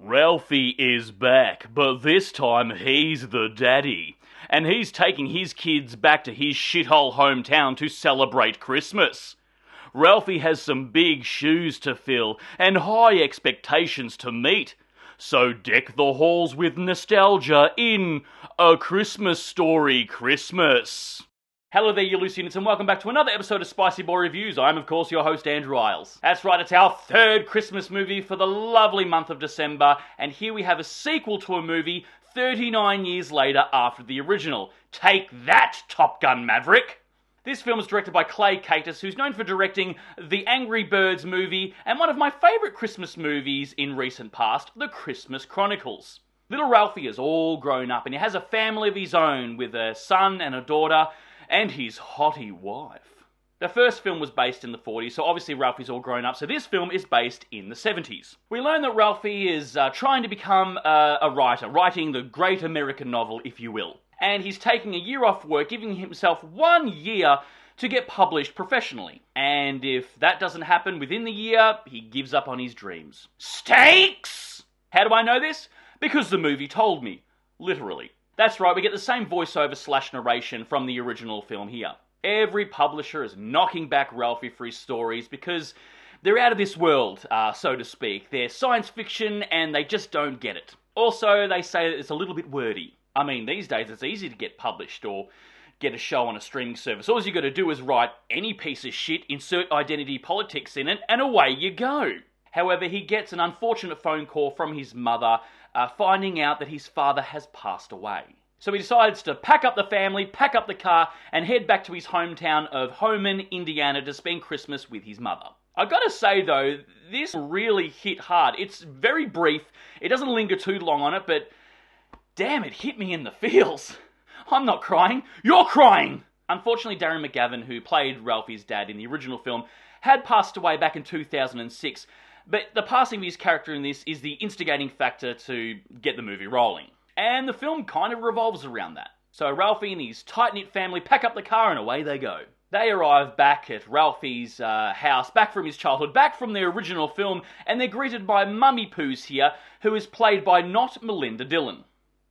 Ralphie is back, but this time he's the daddy. And he's taking his kids back to his shithole hometown to celebrate Christmas. Ralphie has some big shoes to fill and high expectations to meet. So deck the halls with nostalgia in A Christmas Story Christmas. Hello there, you loose units, and welcome back to another episode of Spicy Boy Reviews. I'm, of course, your host, Andrew Iles. That's right, it's our third Christmas movie for the lovely month of December, and here we have a sequel to a movie 39 years later after the original. Take that, Top Gun Maverick! This film is directed by Clay Catus, who's known for directing the Angry Birds movie and one of my favourite Christmas movies in recent past, The Christmas Chronicles. Little Ralphie is all grown up, and he has a family of his own with a son and a daughter, and his hottie wife. The first film was based in the 40s, so obviously Ralphie's all grown up, so this film is based in the 70s. We learn that Ralphie is trying to become a writer, writing the great American novel, if you will. And he's taking a year off work, giving himself 1 year to get published professionally. And if that doesn't happen within the year, he gives up on his dreams. Stakes! How do I know this? Because the movie told me. Literally. That's right, we get the same voiceover / narration from the original film here. Every publisher is knocking back Ralphie for his stories because they're out of this world, so to speak. They're science fiction and they just don't get it. Also, they say that it's a little bit wordy. I mean, these days it's easy to get published or get a show on a streaming service. All you got to do is write any piece of shit, insert identity politics in it, and away you go. However, he gets an unfortunate phone call from his mother, finding out that his father has passed away. So he decides to pack up the family, pack up the car, and head back to his hometown of Homan, Indiana, to spend Christmas with his mother. I gotta say though, this really hit hard. It's very brief, it doesn't linger too long on it, but damn, it hit me in the feels. I'm not crying, you're crying! Unfortunately, Darren McGavin, who played Ralphie's dad in the original film, had passed away back in 2006, but the passing of his character in this is the instigating factor to get the movie rolling. And the film kind of revolves around that. So Ralphie and his tight-knit family pack up the car and away they go. They arrive back at Ralphie's house, back from his childhood, back from the original film, and they're greeted by Mummy Poos here, who is played by not Melinda Dillon.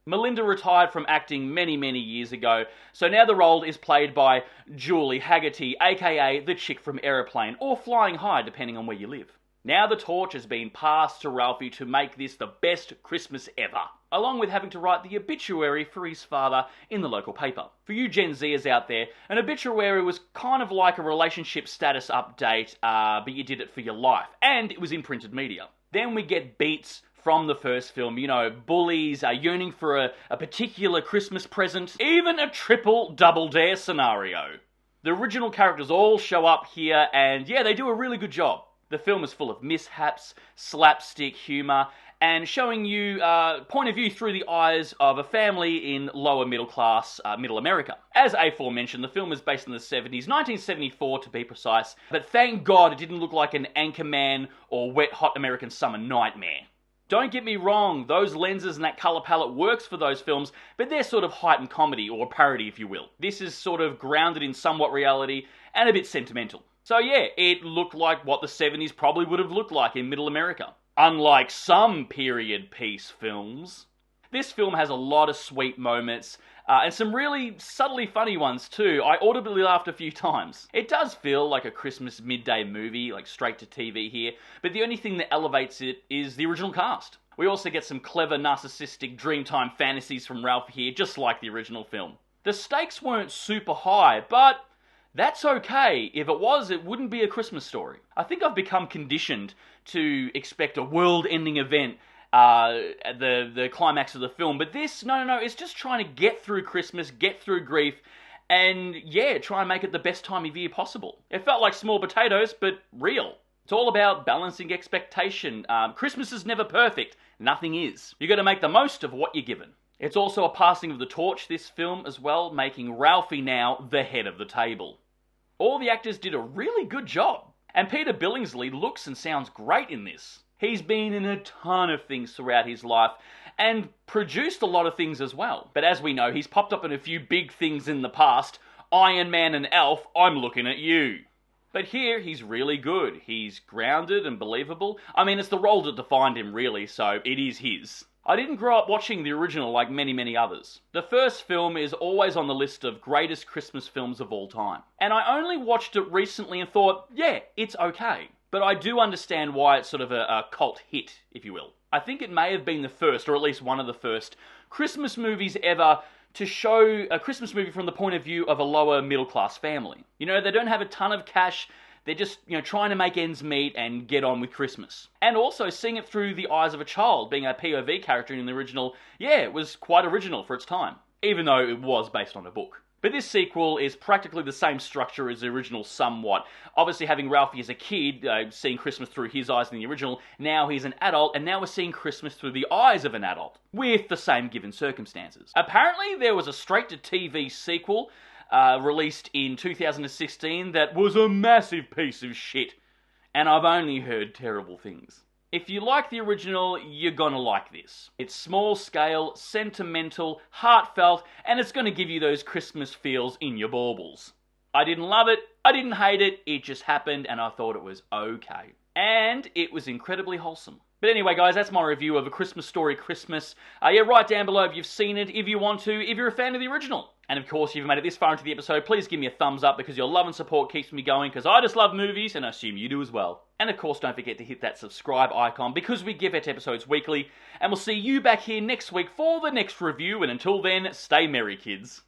Melinda retired from acting many, many years ago, so now the role is played by Julie Haggerty, aka the chick from Aeroplane, or Flying High, depending on where you live. Now the torch has been passed to Ralphie to make this the best Christmas ever, along with having to write the obituary for his father in the local paper. For you Gen Zers out there, an obituary was kind of like a relationship status update, but you did it for your life, and it was in printed media. Then we get beats from the first film, you know, bullies are yearning for a particular Christmas present, even a triple double dare scenario. The original characters all show up here, and yeah, they do a really good job. The film is full of mishaps, slapstick humour, and showing you point of view through the eyes of a family in lower middle class, middle America. As aforementioned, the film is based in the 70s, 1974 to be precise, but thank God it didn't look like an Anchorman or Wet Hot American Summer Nightmare. Don't get me wrong, those lenses and that colour palette works for those films, but they're sort of heightened comedy, or parody if you will. This is sort of grounded in somewhat reality, and a bit sentimental. So yeah, it looked like what the 70s probably would have looked like in middle America. Unlike some period piece films, this film has a lot of sweet moments, and some really subtly funny ones too. I audibly laughed a few times. It does feel like a Christmas midday movie, like straight to TV here, but the only thing that elevates it is the original cast. We also get some clever narcissistic dreamtime fantasies from Ralph here, just like the original film. The stakes weren't super high, but that's okay. If it was, it wouldn't be a Christmas story. I think I've become conditioned to expect a world-ending event at the climax of the film, but this, no, it's just trying to get through Christmas, get through grief, and yeah, try and make it the best time of year possible. It felt like small potatoes, but real. It's all about balancing expectation. Christmas is never perfect. Nothing is. You got to make the most of what you're given. It's also a passing of the torch, this film, as well, making Ralphie now the head of the table. All the actors did a really good job, and Peter Billingsley looks and sounds great in this. He's been in a ton of things throughout his life, and produced a lot of things as well. But as we know, he's popped up in a few big things in the past. Iron Man and Elf, I'm looking at you. But here, he's really good. He's grounded and believable. I mean, it's the role that defined him, really, so it is his. I didn't grow up watching the original like many others. The first film is always on the list of greatest Christmas films of all time. And I only watched it recently and thought, yeah, it's okay. But I do understand why it's sort of a cult hit, if you will. I think it may have been the first, or at least one of the first, Christmas movies ever to show a Christmas movie from the point of view of a lower middle class family. You know, they don't have a ton of cash. They're just, trying to make ends meet and get on with Christmas. And also seeing it through the eyes of a child, being a POV character in the original, yeah, it was quite original for its time, even though it was based on a book. But this sequel is practically the same structure as the original somewhat. Obviously having Ralphie as a kid, seeing Christmas through his eyes in the original, now he's an adult, and now we're seeing Christmas through the eyes of an adult, with the same given circumstances. Apparently there was a straight-to-TV sequel, released in 2016 that was a massive piece of shit, and I've only heard terrible things. If you like the original, you're gonna like this. It's small scale, sentimental, heartfelt, and it's gonna give you those Christmas feels in your baubles. I didn't love it, I didn't hate it, it just happened and I thought it was okay. And it was incredibly wholesome. But anyway, guys, that's my review of A Christmas Story Christmas. Yeah, write down below if you've seen it, if you want to, if you're a fan of the original. And of course, if you've made it this far into the episode, please give me a thumbs up because your love and support keeps me going because I just love movies and I assume you do as well. And of course, don't forget to hit that subscribe icon because we give out episodes weekly. And we'll see you back here next week for the next review. And until then, stay merry, kids.